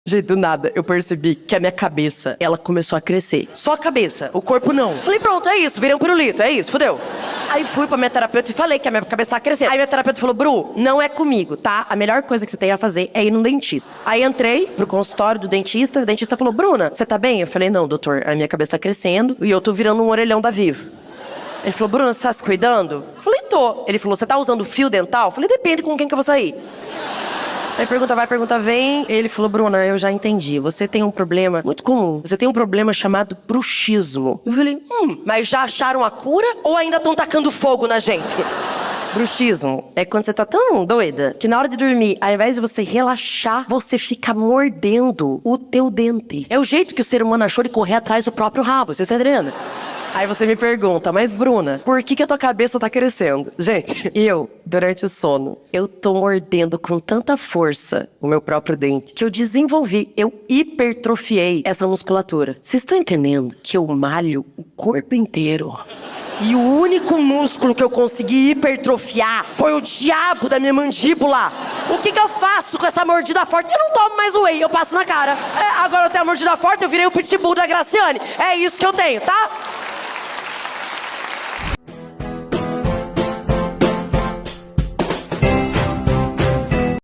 Gente, do nada, eu percebi que a minha cabeça, ela começou a crescer. Só a cabeça, o corpo não. Falei, pronto, é isso, virei um pirulito, é isso, fudeu. Aí fui pra minha terapeuta e falei que a minha cabeça tava crescendo. Aí minha terapeuta falou, Bru, não é comigo, tá? A melhor coisa que você tem a fazer é ir num dentista. Aí entrei pro consultório do dentista, o dentista falou, Bruna, você tá bem? Eu falei, não, doutor, a minha cabeça tá crescendo e eu tô virando um orelhão da Vivo. Ele falou, Bruna, você tá se cuidando? Eu falei, tô. Ele falou, você tá usando fio dental? Eu falei, depende com quem que eu vou sair. Aí pergunta vai, pergunta vem. Ele falou, Bruna, eu já entendi. Você tem um problema muito comum. Você tem um problema chamado bruxismo. Eu falei, mas já acharam a cura ou ainda estão tacando fogo na gente? Bruxismo é quando você tá tão doida que na hora de dormir, ao invés de você relaxar, você fica mordendo o teu dente. É o jeito que o ser humano achou de correr atrás do próprio rabo, você tá entendendo? Aí você me pergunta, mas Bruna, por que a tua cabeça tá crescendo? Gente, durante o sono, eu tô mordendo com tanta força o meu próprio dente que eu hipertrofiei essa musculatura. Vocês estão entendendo que eu malho o corpo inteiro? E o único músculo que eu consegui hipertrofiar foi o diabo da minha mandíbula. O que eu faço com essa mordida forte? Eu não tomo mais whey, eu passo na cara. Agora eu tenho a mordida forte, eu virei o pitbull da Graciane. É isso que eu tenho, tá?